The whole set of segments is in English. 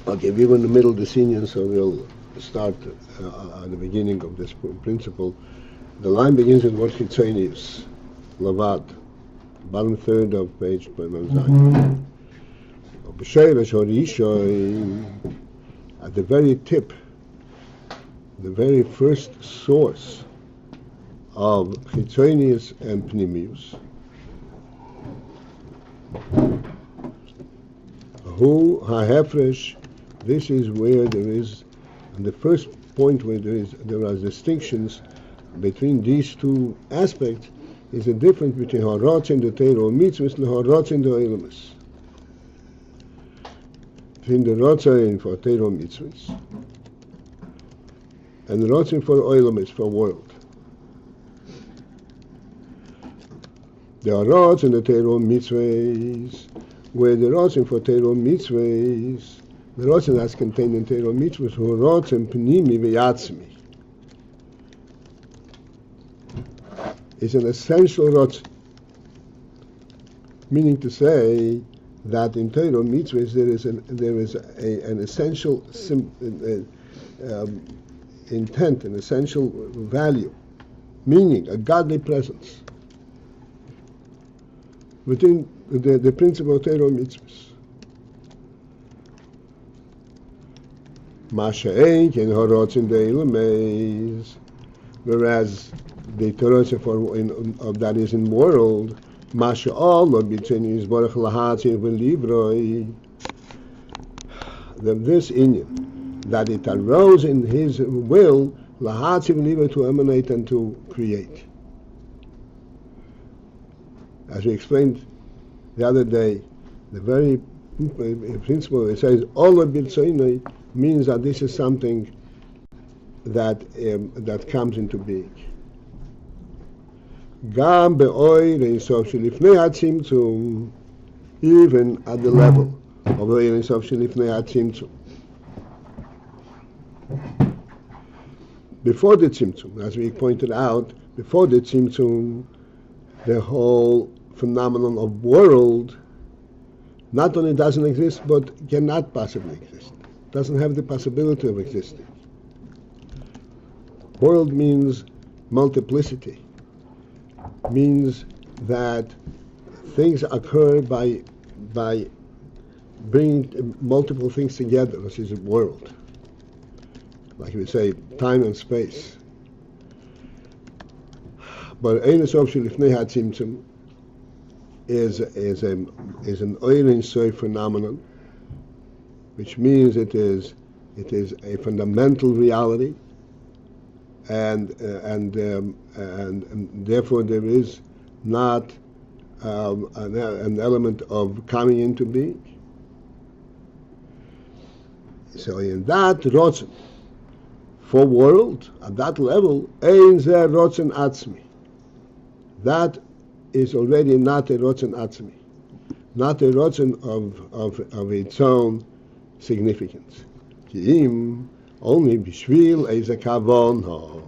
Okay, we're in the middle of the scene, so we'll start at the beginning of this principle. The line begins with what Chitzonius, Lavad, bottom third of page 29. At the very tip, the very first source of Chitzonius and Pnimius, Hu HaHefresh, this is where there is, the first point where there are distinctions between these two aspects is the difference between Harotz and the Torah mitzvahs and Harotz and the Eilamis. Between the Rotzain for Torah mitzvahs and the Rotzain for Eilamis, for world. The Harotz and the Torah mitzvahs, where the Rotzain for Torah mitzvahs, the Rotzain that's contained in Torah mitzvahs, who Rotzain Pnimi v'yatzmi, is an essential Rotzain, meaning to say that in Torah mitzvahs there is an essential intent, an essential value, meaning a godly presence within the principle of Torah mitzvahs. Masha'en ken harotz in the Eilamis, whereas the Torah of that is in world, Masha'al lo b'tzeni yisborach lahatzi v'livroi, this inyan, that it arose in his will, lahatzi v'livroi, to emanate and to create. As we explained the other day, the very principle, it says, Ola b'tzeni, means that this is something that comes into being. Gam be'oir ein sof shelifnei hatzimtzum, even at the level of oir ein sof shelifnei hatzimtzum. Before the tzimtzum, as we pointed out, before the tzimtzum, the whole phenomenon of world not only doesn't exist, but cannot possibly exist. Doesn't have the possibility of existing. World means multiplicity, means that things occur by bringing multiple things together, which is a world. Like we say, time and space. But Ein Sof Shelifnei HaTzimtzum is an Oir Ein Sof phenomenon, which means it is a fundamental reality, and therefore there is not an element of coming into being. So in that rotzen for world, at that level, ein zeh rotzen atzmi. That is already not a rotzen atzmi, not a rotzen of its own significance. Ki'im, only bishvil eize kavona,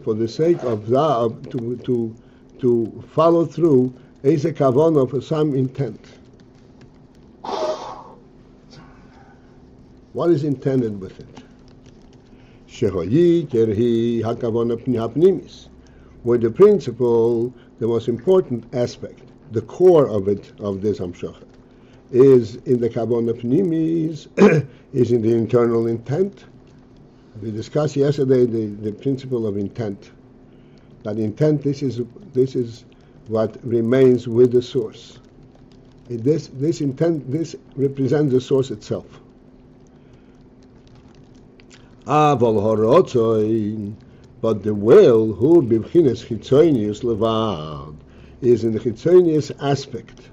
for the sake of that, to follow through eize kavona, for some intent. What is intended with it? Shehoyi kerhi hakavona pnimis, where the principle, the most important aspect, the core of it, of this Hamshacha, is in the Kavona Pnimis, is in the internal intent. We discussed yesterday the principle of intent. That intent, this is what remains with the source. This intent, this represents the source itself. Aval horotzoin, but the will, who b'bchinas chitzonius levad, is in the chitzonius aspect.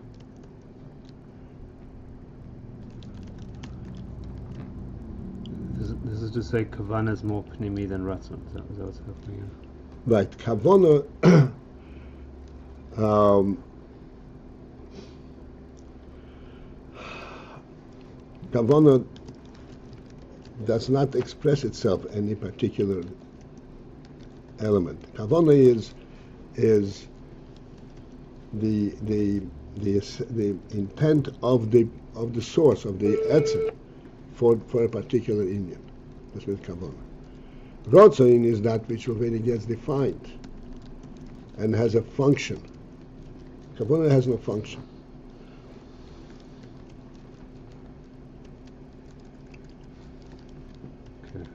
This is to say kavana is more pnimi than ratzon. Is that what's happening here? Right, kavana. Kavana does not express itself in any particular element. Kavana is the intent of the source, of the etzem, for a particular Indian. That's with Kavanah. Ratzon is that which already gets defined and has a function. Kavanah has no function. Okay.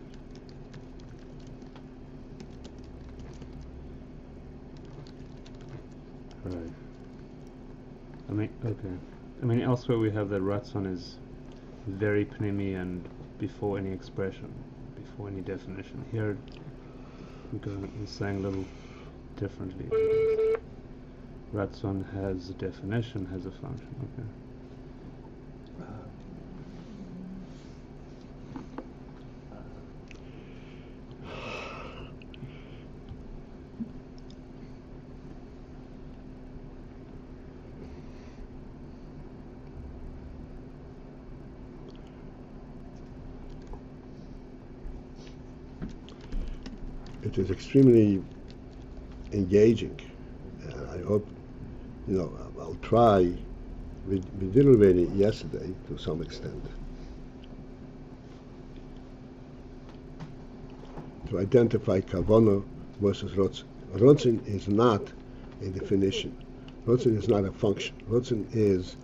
Right. I mean, elsewhere we have that Ratzon is very pnimi and before any expression, before any definition. Here, we're saying a little differently. Ratzon has a definition, has a function. Okay. It is extremely engaging. I hope, I'll try. We did already yesterday to some extent to identify kavanah versus rotzin. Rotzin is not a definition. Rotzin is not a function. Rotzin is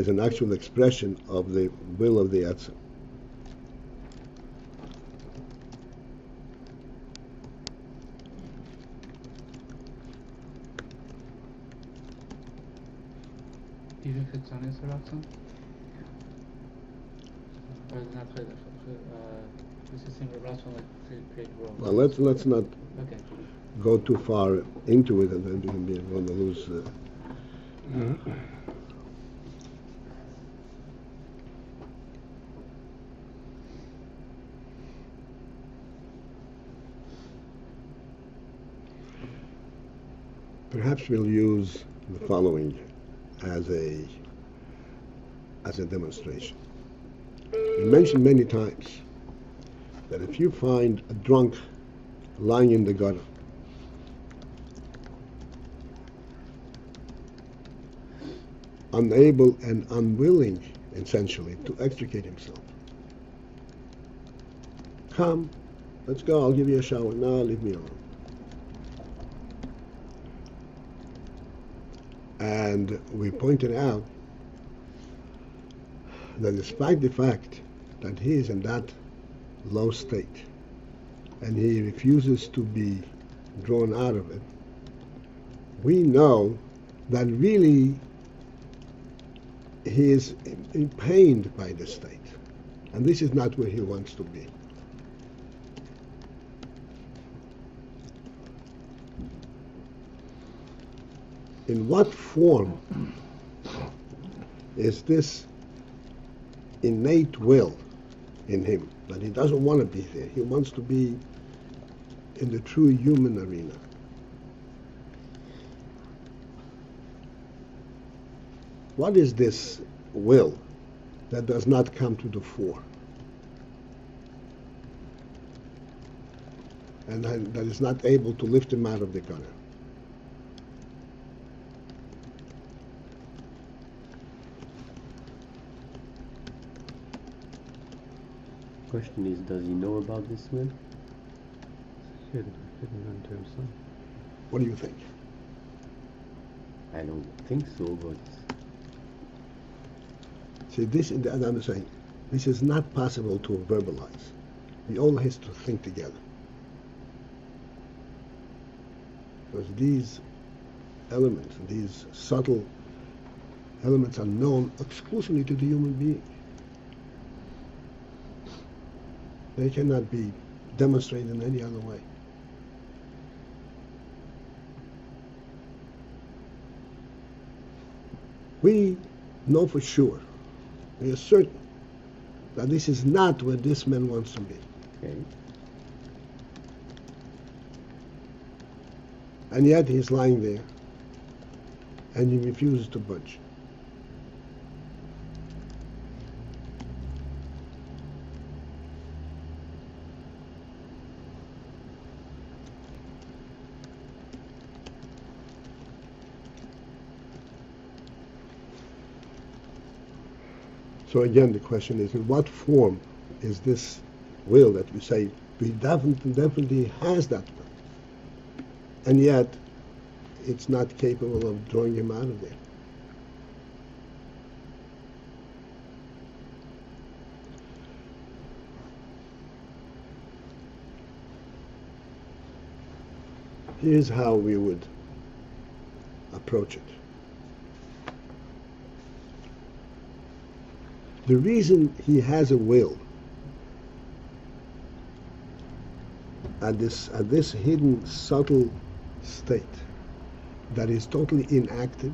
an actual expression of the will of the Etzem. Even if it's on his Ratzon? Or is it not this is similar Ratzon like create world? Well, let's not Okay. go too far into it, and then we're going to lose. Perhaps we'll use the following as a demonstration. We mentioned many times that if you find a drunk lying in the gutter, unable and unwilling, essentially, to extricate himself, come, let's go, I'll give you a shower. No, leave me alone. And we pointed out that despite the fact that he is in that low state and he refuses to be drawn out of it, we know that really he is pained by the state. And this is not where he wants to be. In what form is this innate will in him that he doesn't want to be there? He wants to be in the true human arena. What is this will that does not come to the fore? And that is not able to lift him out of the gutter? Question is, does he know about this will? Hidden unto himself. What do you think? I don't think so, but See, this, and I'm saying, this is not possible to verbalize. We all have to think together. Because these elements, these subtle elements are known exclusively to the human being. They cannot be demonstrated in any other way. We know for sure, we are certain, that this is not where this man wants to be. okay. And yet he's lying there, and he refuses to budge. So again, the question is, in what form is this will that we say we definitely has that will, and yet it's not capable of drawing him out of there? Here's how we would approach it. The reason he has a will at this hidden, subtle state that is totally inactive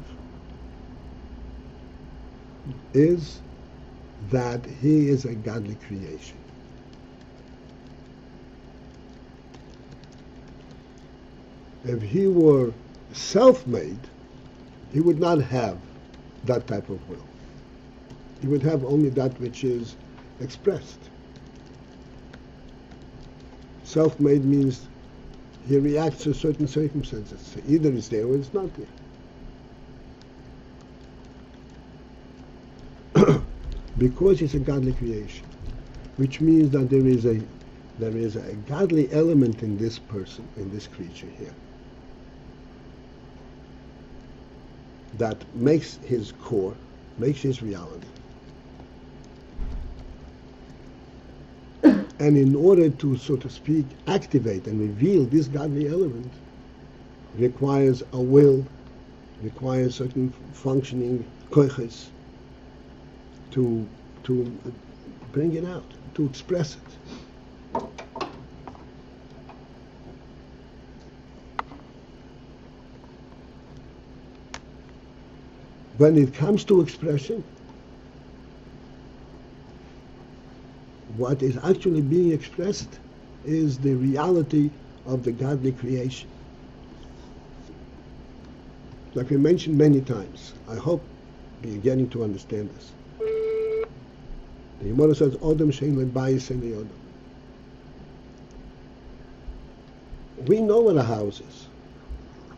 is that he is a godly creation. If he were self-made, he would not have that type of will. He would have only that which is expressed. Self-made means he reacts to certain circumstances. Either it's there or it's not there. Because it's a godly creation, which means that there is a godly element in this person, in this creature here, that makes his core, makes his reality. And in order to, so to speak, activate and reveal this godly element, requires a will, requires certain functioning koiches to bring it out, to express it. When it comes to expression, what is actually being expressed is the reality of the godly creation. Like we mentioned many times, I hope you're getting to understand this. The Gemara says, Odom shein lebayis shein le'odom. We know what a house is.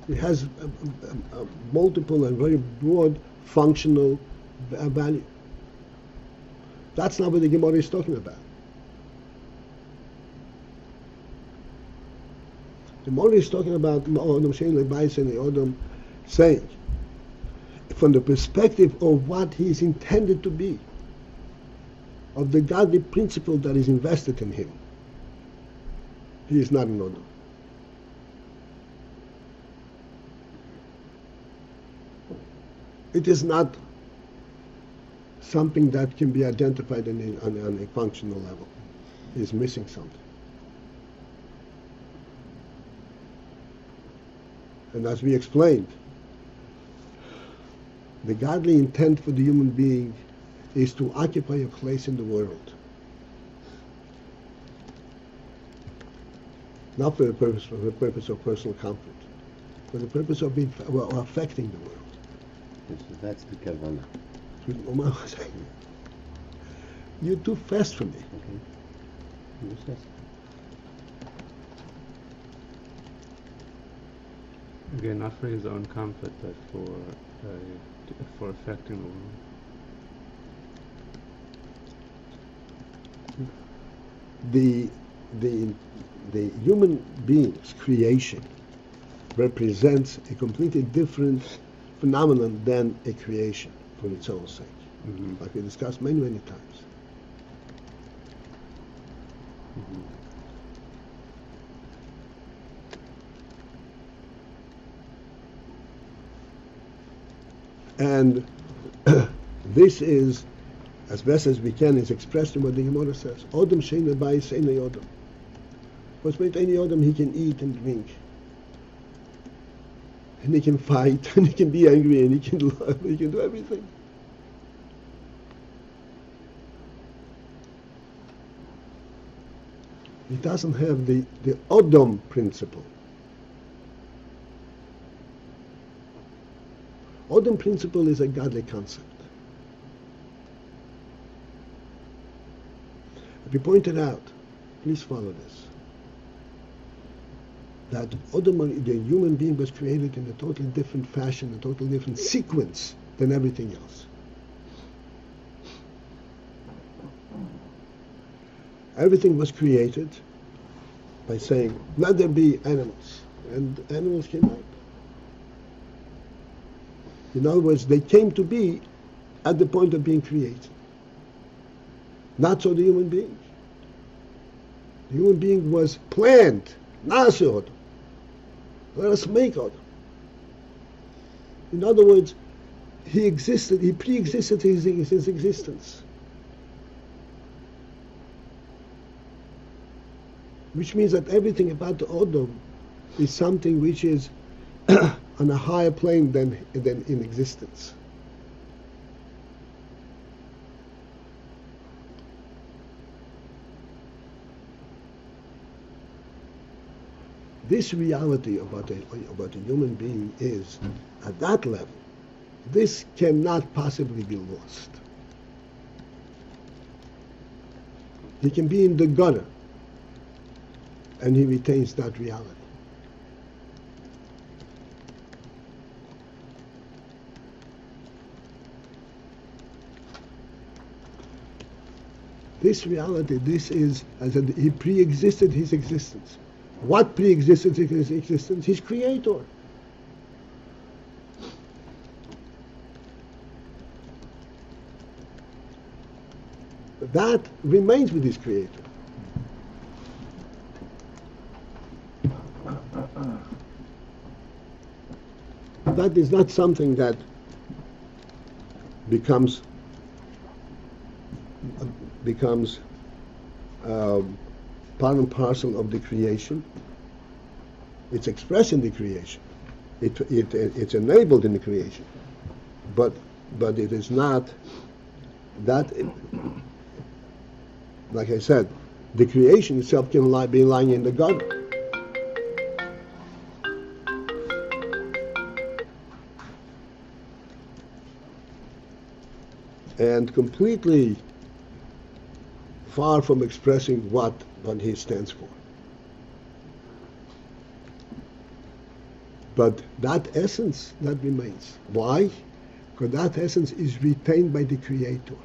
It has a multiple and very broad functional value. That's not what the Gemara is talking about. The Gemara is talking about Odom shein lebayis shein le'odom, saying, from the perspective of what he is intended to be, of the godly principle that is invested in him, he is not an Odom. It is not something that can be identified on a functional level. He is missing something. And as we explained, the godly intent for the human being is to occupy a place in the world. Not for the purpose of personal comfort, for the purpose of affecting the world. So that's the kavanah. You're too fast for me. Okay. Yes. Again, not for his own comfort, but for affecting the world. The human being's creation represents a completely different phenomenon than a creation for its own sake, like we discussed many times. And this is, as best as we can, is expressed in what the Gemara says. Odom shein lebayis shein le'odom. What's made any Odom, he can eat and drink. And he can fight, and he can be angry, and he can love, he can do everything. He doesn't have the Odom principle. Odom principle is a godly concept. We pointed out, please follow this, that Odom, the human being, was created in a totally different fashion, a totally different sequence than everything else. Everything was created by saying, let there be animals. And animals came out. In other words, they came to be at the point of being created. Not so the human being. The human being was planned. Na'aseh. Let us make it. In other words, he pre-existed his existence. Which means that everything about the Odom is something which is on a higher plane than in existence. This reality about a human being is, at that level, this cannot possibly be lost. He can be in the gutter, and he retains that reality. This reality, this is, as I said, he pre-existed his existence. What pre-existed his existence? His creator. That remains with his creator. That is not something that becomes part and parcel of the creation. It's expressed in the creation. It's enabled in the creation. But it is not that. Like I said, the creation itself can be lying in the gutter. And completely far from expressing what he stands for. But that essence, that remains. Why? Because that essence is retained by the Creator.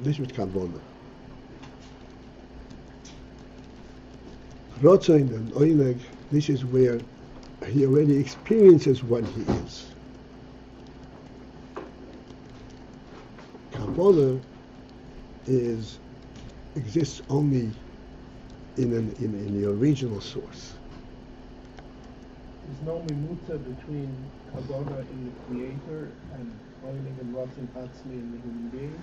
This is Kabbana. Rotzain and Oineg, this is where he already experiences what he is. Kabbana exists only in the original source. There's no mimuta between Kabbana in the Creator and Oineg and Rotzain Atzmi in the human being.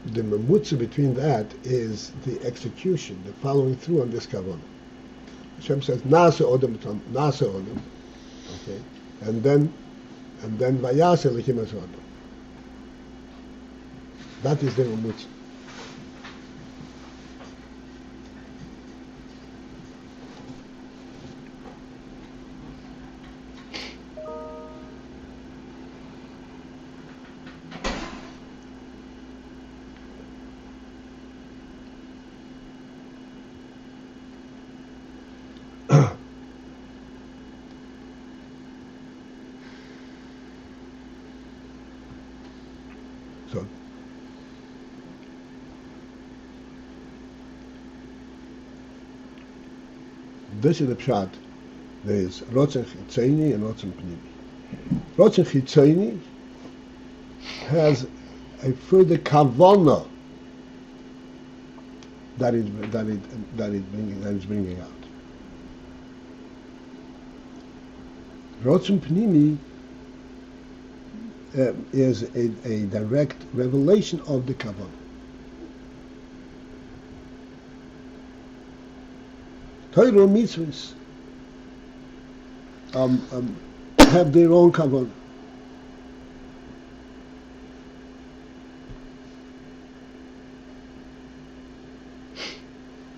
The memutza between that is the execution, the following through on this kavanah. Hashem says, "Nasa odem, nasa odem," okay, and then vayase lekim es odem. That is the memutza. So, this is the pshat. There is Rotzen Chitzaini and Rotzen Pnimi. Rotzen Chitzaini has a further kavanah that is bringing out. Rotzen Pnimi is a direct revelation of the kavanah. Torah mitzvahs have their own kavanah.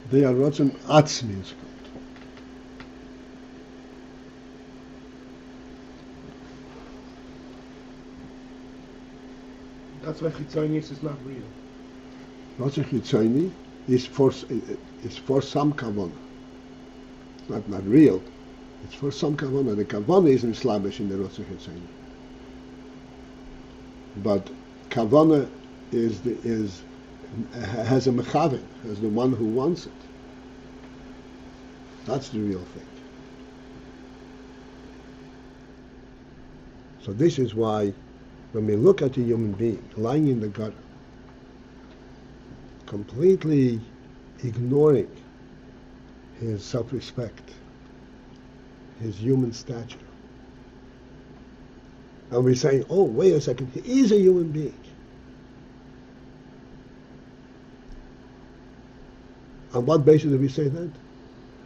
They are rotzen atzmi. That's why Chitzonius is not real. Rotzeh Chitzoni is for some kavanah. It's not real. It's for some kavanah. The kavanah is mislabish in the Rotzeh Chitzoni. But kavanah has a mechaven, has the one who wants it. That's the real thing. So this is why when we look at a human being lying in the gutter, completely ignoring his self-respect, his human stature, and we say, oh, wait a second, he is a human being. On what basis do we say that?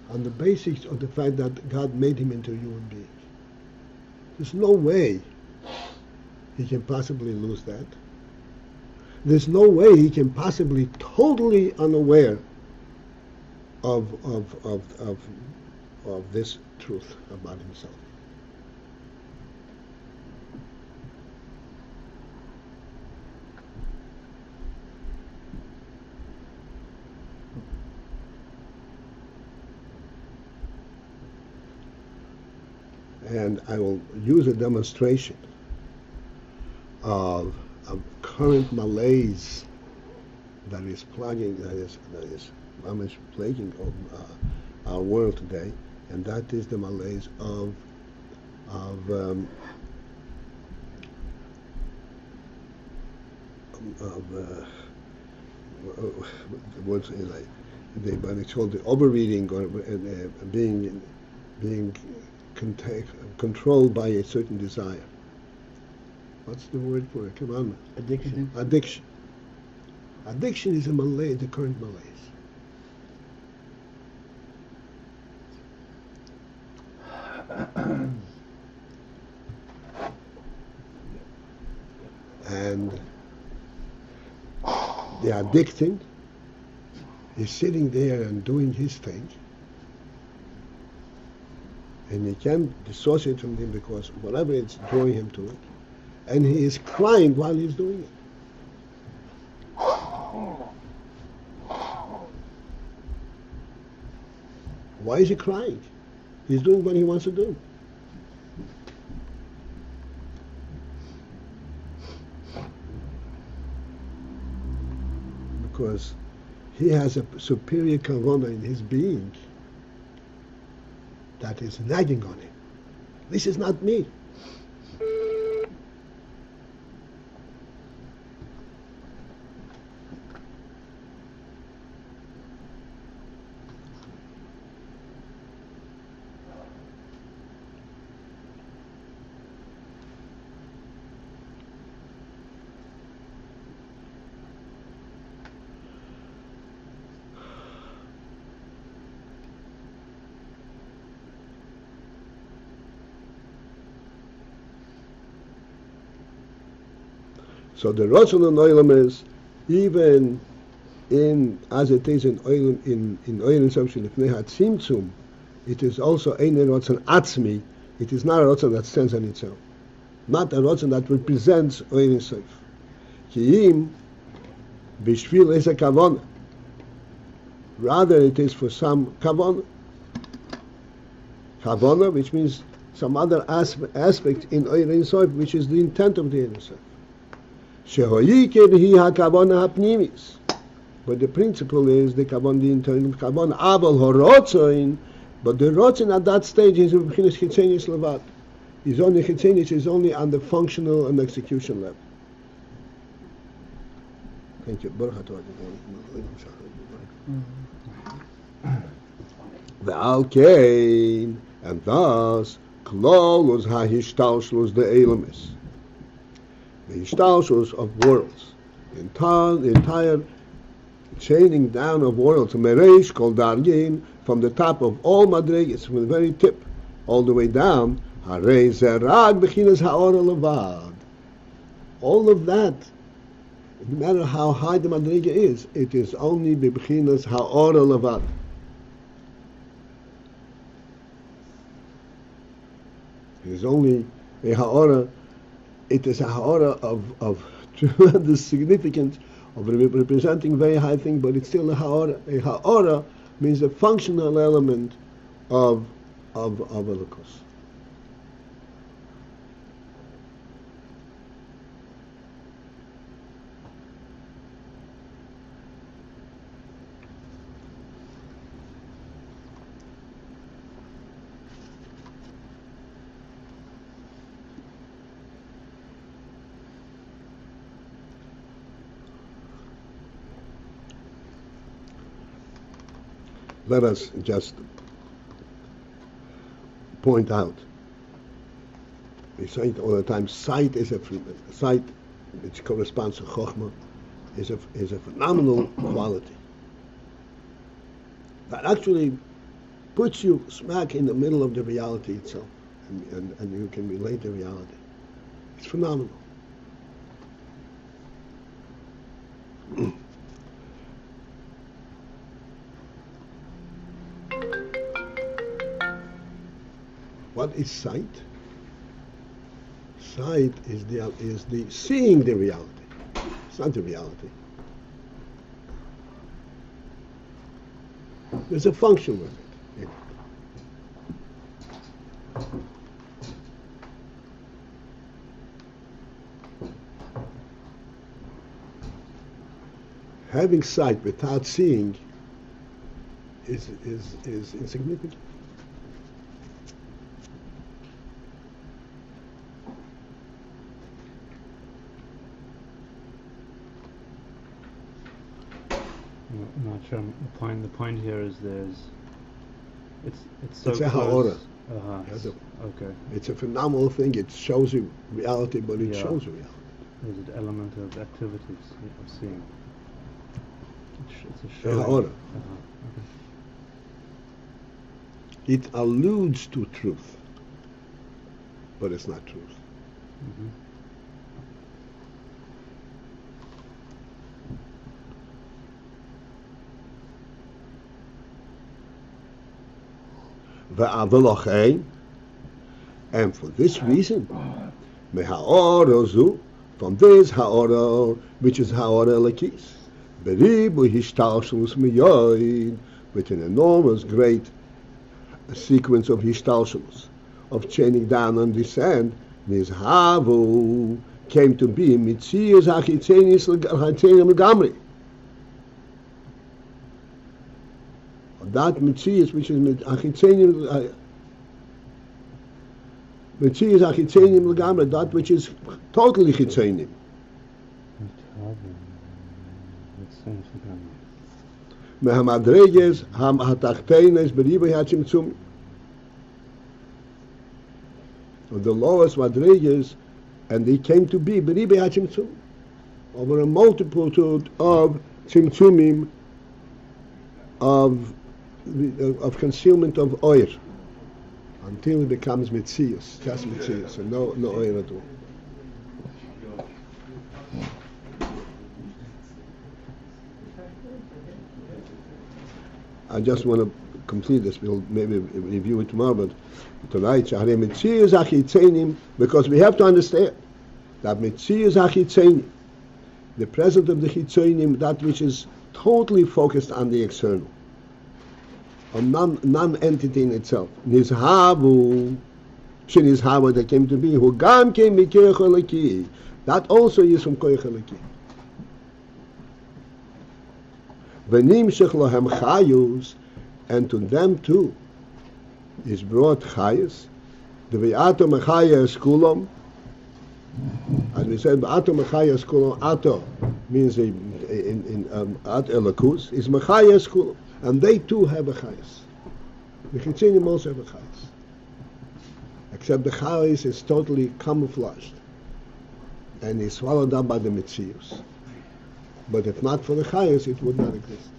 On the basis of the fact that God made him into a human being. There's no way he can possibly lose that. There's no way he can possibly totally unaware of this truth about himself. And I will use a demonstration of current malaise that is plaguing our world today, and that is the malaise of what's it's called the overeating, or being controlled by a certain desire. What's the word for it? Come on. Addiction. Addiction. Addiction is a malaise, the current malaise. And the addicted is sitting there and doing his thing, and he can't dissociate from him because whatever it's drawing him to it, and he is crying while he's doing it. Why is he crying? He's doing what he wants to do. Because he has a superior kavanah in his being that is nagging on him. This is not me. So the Ratzon on Olam is, even as it is in Olam, in Olam Samshim Lifnei HaTzimtzum, it is also Ein Ratzon Atzmi. It is not a Ratzon that stands on itself, not a Ratzon that represents Olam Sof. Ki'im b'shvil is a kavanah. Rather, it is for some kavanah. Kavanah, which means some other aspect in Olam Sof, which is the intent of the Olam Sof. But the principle is the kavanah, the internal kavanah. Aval horotzoin, but the rotzin at that stage is b'chinas chitzenius levad. Is only chitzenius, is only on the functional and execution level. Thank you. Ve'alkein, and thus klolus ha'hishtalshlus the elamis. The hishtalshlus of worlds, the entire chaining down of worlds, mereish kol dargin, from the top of all madregas, from the very tip, all the way down, harei zerag b'chinas ha'ora levad. All of that, no matter how high the madrega is, it is only b'chinas ha'ora levad. It is only a ha'ora. It is a ha'ora of tremendous significance of representing very high thing, but it's still a ha'ora. A ha'ora means a functional element of Elokus. Let us just point out, we say it all the time, sight, which corresponds to Chokhmah, is a phenomenal quality that actually puts you smack in the middle of the reality itself, and you can relate to reality. It's phenomenal. What is sight? Sight is the seeing the reality. It's not the reality. There's a function with it. Having sight without seeing is insignificant. I'm not sure. The point here is it's so It's a close. ha'ora. Okay. It's a phenomenal thing. It shows you reality, but it Yeah. shows you reality. There's an element of activities of seeing. It's a A show. ha'ora. It alludes to truth, but it's not truth. Mm-hmm. And for this reason, from this ha'ora, which is ha'ora lekis, with an enormous, great sequence of hishtalshelus, of chaining down and descend, nizhavu came to be mitzias hachitzenis l'gamri. That mitzias, which is mitzias achitzenim l'gamri, that which is totally chitzenim. Mehamadreges ham hatachteines beribay hachimtzum. The lowest madreges, and they came to be beribay hachimtzum, over a multitude of tzimtzumim, of concealment of oil, until it becomes mitzias, just mitzias, and no oil at all. I just want to complete this. We'll maybe review it tomorrow, but tonight, because we have to understand that mitzias achitzenim, the presence of the chitzenim, that which is totally focused on the external, on non-entity in itself. Nizhavu, shenizhavu, that came to be, who gam came mikoyach eliki, that also is from koyach eliki. V'nimshech lohem chayus, and to them too is brought chayus. The v'ato mechayas kulam, as we said, v'ato mechayas kulam, ato means at elakus, is mechayas kulam, and they too have a chayus. The chitzinim also have a chayus, except the chayus is totally camouflaged and is swallowed up by the mitzius. But if not for the chayus, it would not exist.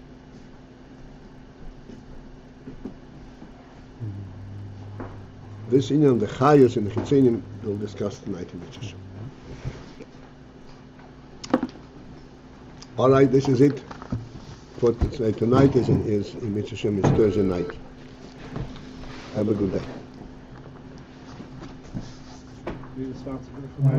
This inyan, the chayus and the chitzinim, we'll discuss tonight in Mitzvah. All right, this is it for tonight. Tonight is in Mitzvah, it's Thursday night. Have a good day. Be responsible for my